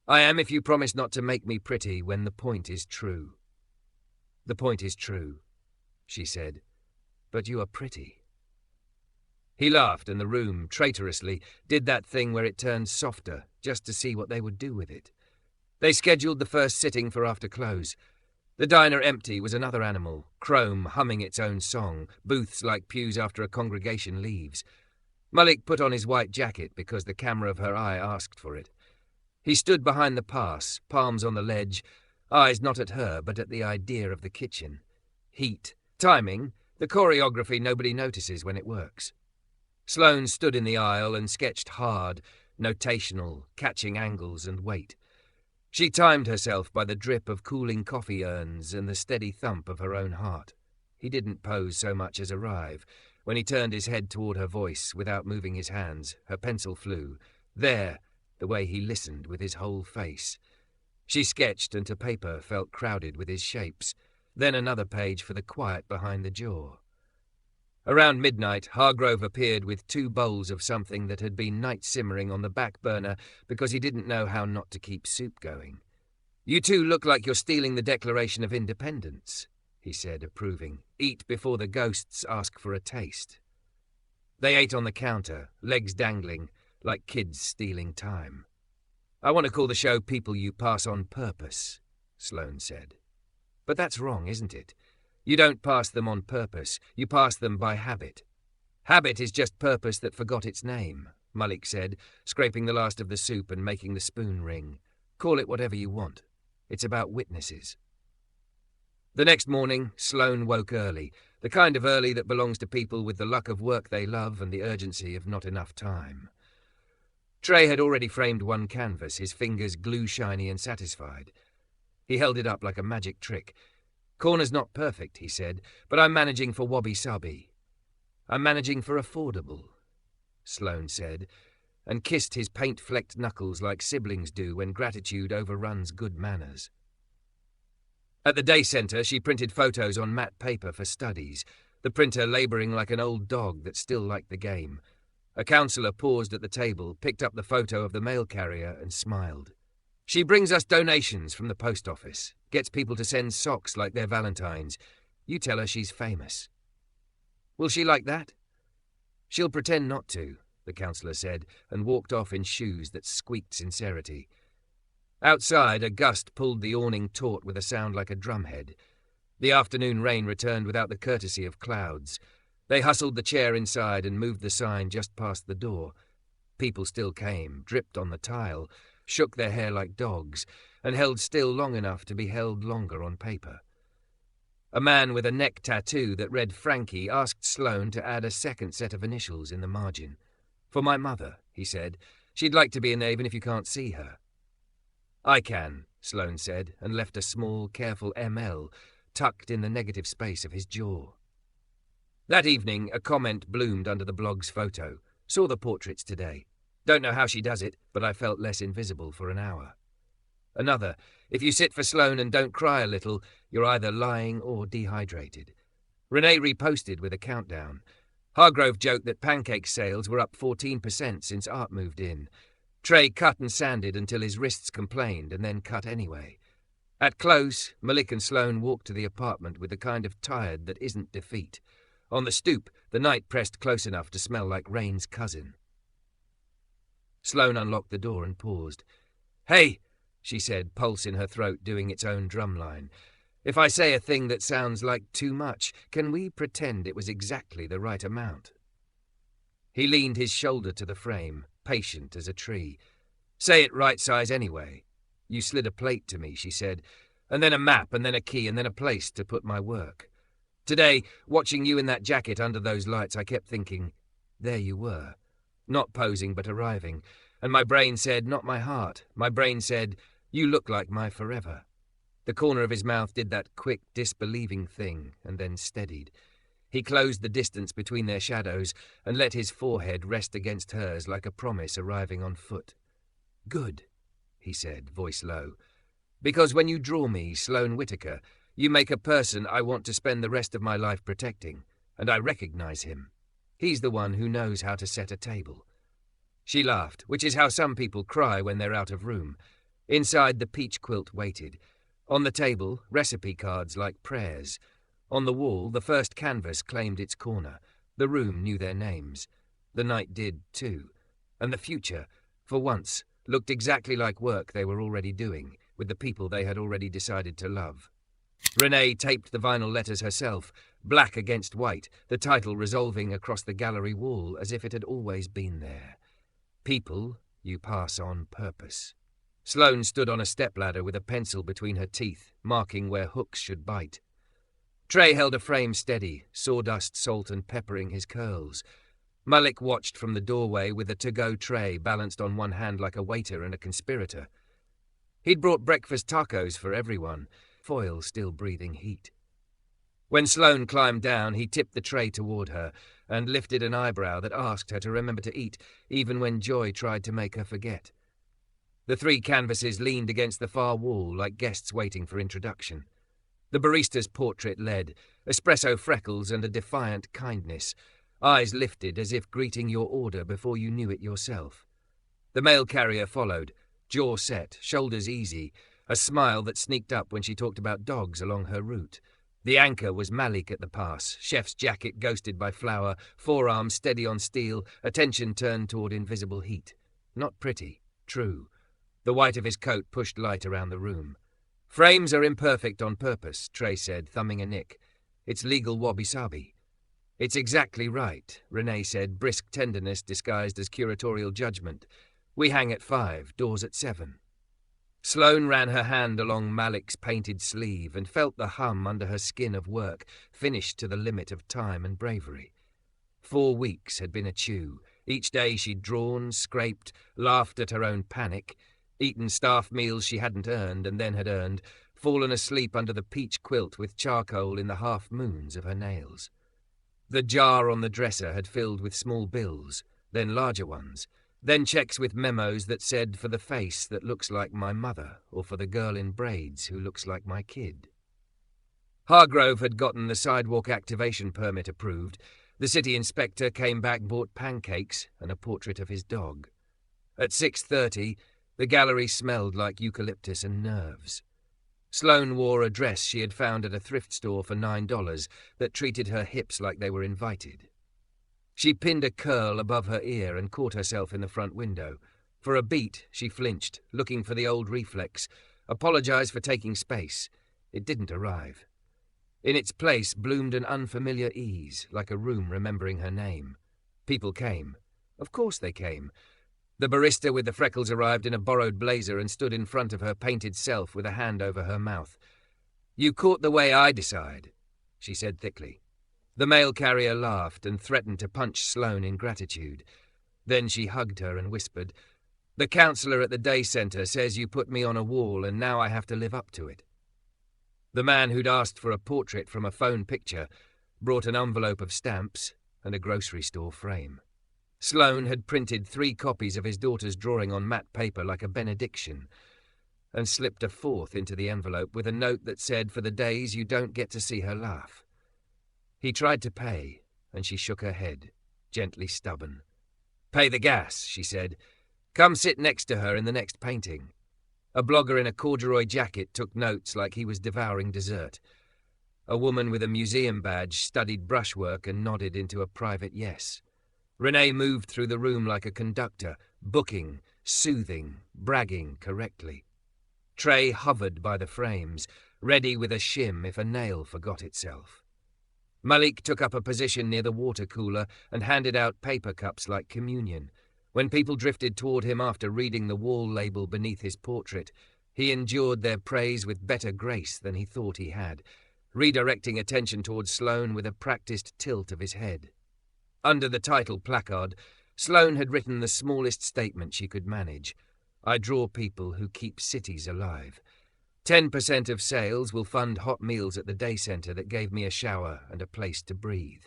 "I am if you promise not to make me pretty when the point is true." "The point is true," she said, "but you are pretty." He laughed, and the room, traitorously, did that thing where it turned softer, just to see what they would do with it. They scheduled the first sitting for after close. The diner empty was another animal, chrome humming its own song, booths like pews after a congregation leaves. Malik put on his white jacket because the camera of her eye asked for it. He stood behind the pass, palms on the ledge, eyes not at her but at the idea of the kitchen. Heat, timing, the choreography nobody notices when it works. Sloane stood in the aisle and sketched hard, notational, catching angles and weight. She timed herself by the drip of cooling coffee urns and the steady thump of her own heart. He didn't pose so much as arrive. When he turned his head toward her voice without moving his hands, her pencil flew. There, the way he listened with his whole face. She sketched and to paper felt crowded with his shapes. Then another page for the quiet behind the jaw. Around midnight, Hargrove appeared with 2 bowls of something that had been night simmering on the back burner because he didn't know how not to keep soup going. "You two look like you're stealing the Declaration of Independence," he said, approving. "Eat before the ghosts ask for a taste." They ate on the counter, legs dangling, like kids stealing time. "I want to call the show People You Pass on Purpose," Sloane said. "But that's wrong, isn't it? You don't pass them on purpose, you pass them by habit." "Habit is just purpose that forgot its name," Malik said, scraping the last of the soup and making the spoon ring. "Call it whatever you want. It's about witnesses." The next morning, Sloane woke early, the kind of early that belongs to people with the luck of work they love and the urgency of not enough time. Trey had already framed 1 canvas, his fingers glue-shiny and satisfied. He held it up like a magic trick. "Corner's not perfect," he said, "but I'm managing for wabi-sabi." "I'm managing for affordable," Sloane said, and kissed his paint-flecked knuckles like siblings do when gratitude overruns good manners. At the day centre, she printed photos on matte paper for studies, the printer labouring like an old dog that still liked the game. A counsellor paused at the table, picked up the photo of the mail carrier and smiled. "She brings us donations from the post office, gets people to send socks like their Valentines. You tell her she's famous." "Will she like that?" "She'll pretend not to," the counsellor said, and walked off in shoes that squeaked sincerity. Outside, a gust pulled the awning taut with a sound like a drumhead. The afternoon rain returned without the courtesy of clouds. They hustled the chair inside and moved the sign just past the door. People still came, dripped on the tile, shook their hair like dogs, and held still long enough to be held longer on paper. A man with a neck tattoo that read Frankie asked Sloane to add a second set of initials in the margin. "For my mother," he said. "She'd like to be in there even if you can't see her." "I can," Sloane said, and left a small, careful ML tucked in the negative space of his jaw. That evening, a comment bloomed under the blog's photo. "Saw the portraits today. Don't know how she does it, but I felt less invisible for an hour. Another, if you sit for Sloane and don't cry a little, you're either lying or dehydrated. Renee reposted with a countdown. Hargrove joked that pancake sales were up 14% since Art moved in. Trey cut and sanded until his wrists complained and then cut anyway. At close, Malik and Sloane walked to the apartment with the kind of tired that isn't defeat. On the stoop, the night pressed close enough to smell like Rain's cousin. Sloane unlocked the door and paused. "Hey," she said, pulse in her throat doing its own drumline. "If I say a thing that sounds like too much, can we pretend it was exactly the right amount?" He leaned his shoulder to the frame, patient as a tree. "Say it right size anyway. You slid a plate to me," she said, "and then a map, and then a key, and then a place to put my work. Today, watching you in that jacket under those lights, I kept thinking, there you were. Not posing, but arriving. And my brain said, not my heart. My brain said, you look like my forever." The corner of his mouth did that quick, disbelieving thing, and then steadied. He closed the distance between their shadows and let his forehead rest against hers like a promise arriving on foot. "Good," he said, voice low. "Because when you draw me, Sloane Whitaker, you make a person I want to spend the rest of my life protecting, and I recognize him. He's the one who knows how to set a table." She laughed, which is how some people cry when they're out of room. Inside, the peach quilt waited. On the table, recipe cards like prayers. On the wall, the first canvas claimed its corner. The room knew their names. The night did, too. And the future, for once, looked exactly like work they were already doing, with the people they had already decided to love. Renee taped the vinyl letters herself, black against white, the title resolving across the gallery wall as if it had always been there. People you pass on purpose. Sloane stood on a stepladder with a pencil between her teeth, marking where hooks should bite. Trey held a frame steady, sawdust, salt and peppering his curls. Malik watched from the doorway with a to-go tray balanced on one hand like a waiter and a conspirator. He'd brought breakfast tacos for everyone, foil still breathing heat. When Sloane climbed down, he tipped the tray toward her and lifted an eyebrow that asked her to remember to eat, even when joy tried to make her forget. The three canvases leaned against the far wall like guests waiting for introduction. The barista's portrait led, espresso freckles and a defiant kindness, eyes lifted as if greeting your order before you knew it yourself. The mail carrier followed, jaw set, shoulders easy, a smile that sneaked up when she talked about dogs along her route. The anchor was Malik at the pass, chef's jacket ghosted by flour, forearm steady on steel, attention turned toward invisible heat. Not pretty, true. The white of his coat pushed light around the room. "Frames are imperfect on purpose," Trey said, thumbing a nick. "It's legal wabi-sabi." "It's exactly right," Renee said, brisk tenderness disguised as curatorial judgment. "We hang at 5, doors at 7. Sloane ran her hand along Malik's painted sleeve and felt the hum under her skin of work, finished to the limit of time and bravery. 4 weeks had been a chew. Each day she'd drawn, scraped, laughed at her own panic, eaten staff meals she hadn't earned and then had earned, fallen asleep under the peach quilt with charcoal in the half-moons of her nails. The jar on the dresser had filled with small bills, then larger ones, then checks with memos that said for the face that looks like my mother or for the girl in braids who looks like my kid. Hargrove had gotten the sidewalk activation permit approved. The city inspector came back, bought pancakes and a portrait of his dog. At 6:30, the gallery smelled like eucalyptus and nerves. Sloane wore a dress she had found at a thrift store for $9 that treated her hips like they were invited. She pinned a curl above her ear and caught herself in the front window. For a beat, she flinched, looking for the old reflex, apologized for taking space. It didn't arrive. In its place bloomed an unfamiliar ease, like a room remembering her name. People came. Of course they came. The barista with the freckles arrived in a borrowed blazer and stood in front of her painted self with a hand over her mouth. "You caught the way I decide," she said thickly. The mail carrier laughed and threatened to punch Sloane in gratitude. Then she hugged her and whispered, "The counselor at the day center says you put me on a wall and now I have to live up to it." The man who'd asked for a portrait from a phone picture brought an envelope of stamps and a grocery store frame. Sloane had printed 3 copies of his daughter's drawing on matte paper like a benediction, and slipped a 4th into the envelope with a note that said, "For the days you don't get to see her laugh." He tried to pay, and she shook her head, gently stubborn. "Pay the gas," she said. "Come sit next to her in the next painting." A blogger in a corduroy jacket took notes like he was devouring dessert. A woman with a museum badge studied brushwork and nodded into a private yes. Renee moved through the room like a conductor, booking, soothing, bragging correctly. Trey hovered by the frames, ready with a shim if a nail forgot itself. Malik took up a position near the water cooler and handed out paper cups like communion. When people drifted toward him after reading the wall label beneath his portrait, he endured their praise with better grace than he thought he had, redirecting attention towards Sloane with a practiced tilt of his head. Under the title placard, Sloane had written the smallest statement she could manage. "I draw people who keep cities alive. 10% of sales will fund hot meals at the day centre that gave me a shower and a place to breathe."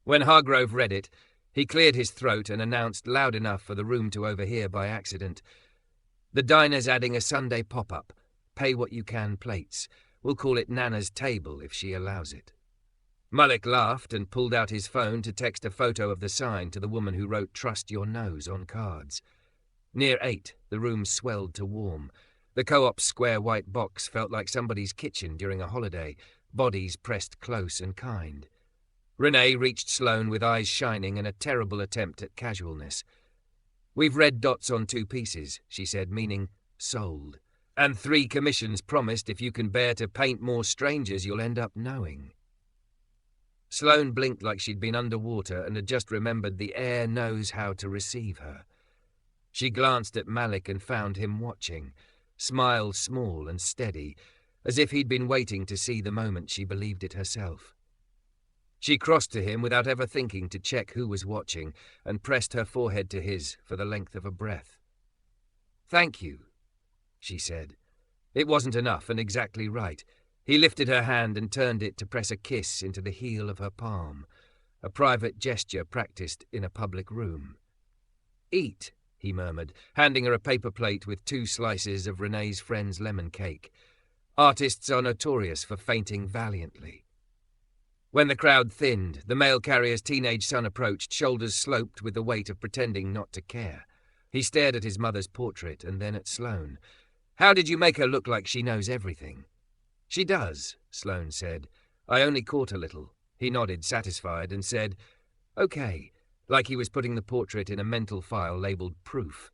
When Hargrove read it, he cleared his throat and announced loud enough for the room to overhear by accident, "The diner's adding a Sunday pop-up. Pay what you can plates. We'll call it Nana's Table if she allows it." Malik laughed and pulled out his phone to text a photo of the sign to the woman who wrote "Trust Your Nose" on cards. Near 8, the room swelled to warm. The co-op's square white box felt like somebody's kitchen during a holiday, bodies pressed close and kind. Renee reached Sloane with eyes shining and a terrible attempt at casualness. "We've red dots on 2 pieces," she said, meaning sold. "And 3 commissions promised if you can bear to paint more strangers you'll end up knowing." Sloane blinked like she'd been underwater and had just remembered the air knows how to receive her. She glanced at Malik and found him watching, smiled small and steady, as if he'd been waiting to see the moment she believed it herself. She crossed to him without ever thinking to check who was watching and pressed her forehead to his for the length of a breath. "Thank you," she said. It wasn't enough and exactly right. He lifted her hand and turned it to press a kiss into the heel of her palm, a private gesture practiced in a public room. "Eat," he murmured, handing her a paper plate with 2 slices of Renee's friend's lemon cake. Artists are notorious for fainting valiantly. When the crowd thinned, the mail carrier's teenage son approached, shoulders sloped with the weight of pretending not to care. He stared at his mother's portrait and then at Sloane. "How did you make her look like she knows everything?" "She does," Sloane said. "I only caught a little." He nodded, satisfied, and said, "Okay," like he was putting the portrait in a mental file labelled proof.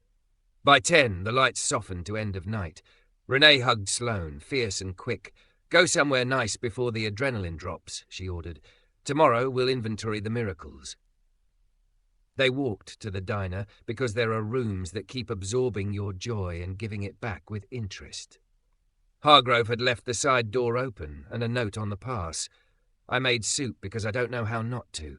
By 10, the lights softened to end of night. Renee hugged Sloane, fierce and quick. "Go somewhere nice before the adrenaline drops," she ordered. "Tomorrow we'll inventory the miracles." They walked to the diner because there are rooms that keep absorbing your joy and giving it back with interest. Hargrove had left the side door open and a note on the pass. "I made soup because I don't know how not to."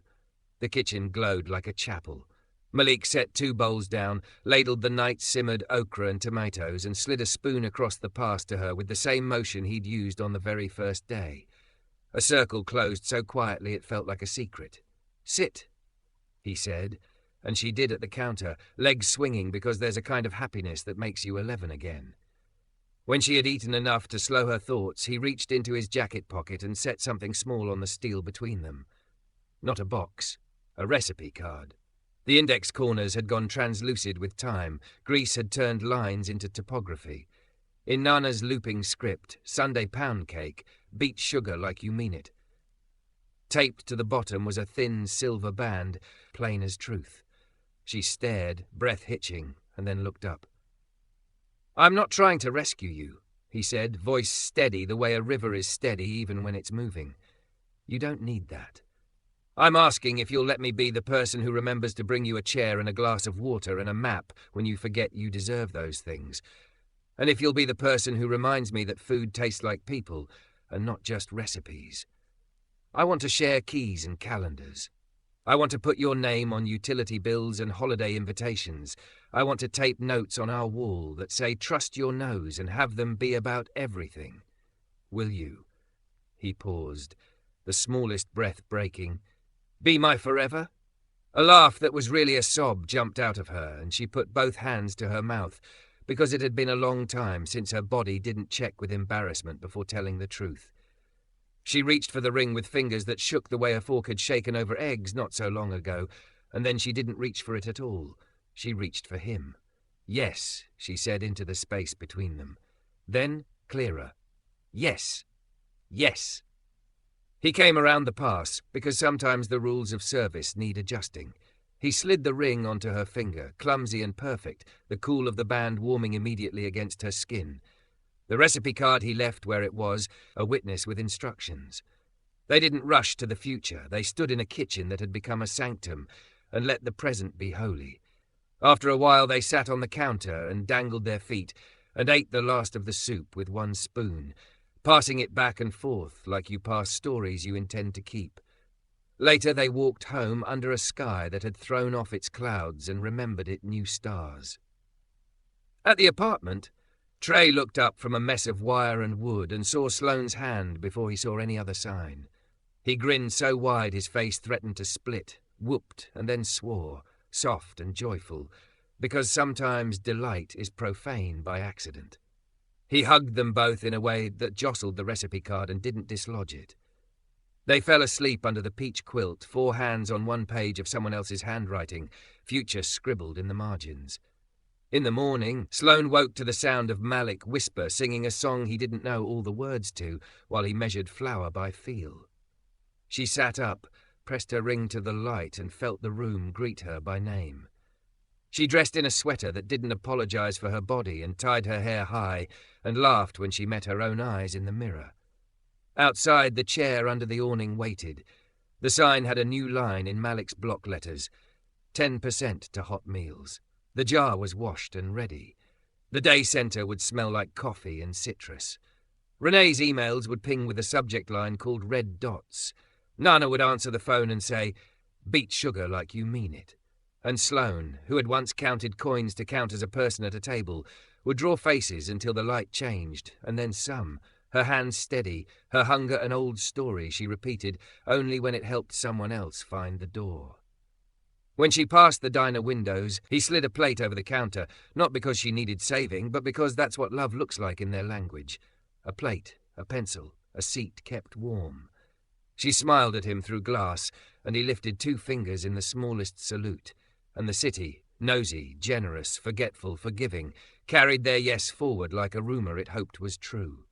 The kitchen glowed like a chapel. Malik set 2 bowls down, ladled the night-simmered okra and tomatoes, and slid a spoon across the pass to her with the same motion he'd used on the very first day. A circle closed so quietly it felt like a secret. "Sit," he said, and she did at the counter, legs swinging because there's a kind of happiness that makes you 11 again. When she had eaten enough to slow her thoughts, he reached into his jacket pocket and set something small on the steel between them. Not a box, a recipe card. The index corners had gone translucid with time. Grease had turned lines into topography. In Nana's looping script, Sunday pound cake, beat sugar like you mean it. Taped to the bottom was a thin silver band, plain as truth. She stared, breath hitching, and then looked up. "I'm not trying to rescue you," he said, voice steady the way a river is steady even when it's moving. "You don't need that. I'm asking if you'll let me be the person who remembers to bring you a chair and a glass of water and a map when you forget you deserve those things. And if you'll be the person who reminds me that food tastes like people and not just recipes. I want to share keys and calendars. I want to put your name on utility bills and holiday invitations. I want to tape notes on our wall that say trust your nose and have them be about everything. Will you?" He paused, the smallest breath breaking. "Be my forever?" A laugh that was really a sob jumped out of her, and she put both hands to her mouth, because it had been a long time since her body didn't check with embarrassment before telling the truth. She reached for the ring with fingers that shook the way a fork had shaken over eggs not so long ago, and then she didn't reach for it at all. She reached for him. "Yes," she said into the space between them. Then, clearer. "Yes. Yes." He came around the pass, because sometimes the rules of service need adjusting. He slid the ring onto her finger, clumsy and perfect, the cool of the band warming immediately against her skin. The recipe card he left where it was, a witness with instructions. They didn't rush to the future. They stood in a kitchen that had become a sanctum, and let the present be holy. After a while they sat on the counter and dangled their feet, and ate the last of the soup with one spoon, passing it back and forth like you pass stories you intend to keep. Later they walked home under a sky that had thrown off its clouds and remembered it new stars. At the apartment, Trey looked up from a mess of wire and wood and saw Sloane's hand before he saw any other sign. He grinned so wide his face threatened to split, whooped, and then swore, soft and joyful, because sometimes delight is profane by accident. He hugged them both in a way that jostled the recipe card and didn't dislodge it. They fell asleep under the peach quilt, 4 hands on one page of someone else's handwriting, future scribbled in the margins. In the morning, Sloane woke to the sound of Malik whisper singing a song he didn't know all the words to while he measured flour by feel. She sat up, pressed her ring to the light and felt the room greet her by name. She dressed in a sweater that didn't apologize for her body and tied her hair high and laughed when she met her own eyes in the mirror. Outside, the chair under the awning waited. The sign had a new line in Malik's block letters, 10% to hot meals. The jar was washed and ready. The day centre would smell like coffee and citrus. Renee's emails would ping with a subject line called red dots. Nana would answer the phone and say, "Beat sugar like you mean it." And Sloane, who had once counted coins to count as a person at a table, would draw faces until the light changed, and then some, her hands steady, her hunger an old story she repeated only when it helped someone else find the door. When she passed the diner windows, he slid a plate over the counter, not because she needed saving, but because that's what love looks like in their language. A plate, a pencil, a seat kept warm. She smiled at him through glass, and he lifted 2 fingers in the smallest salute, and the city, nosy, generous, forgetful, forgiving, carried their yes forward like a rumour it hoped was true.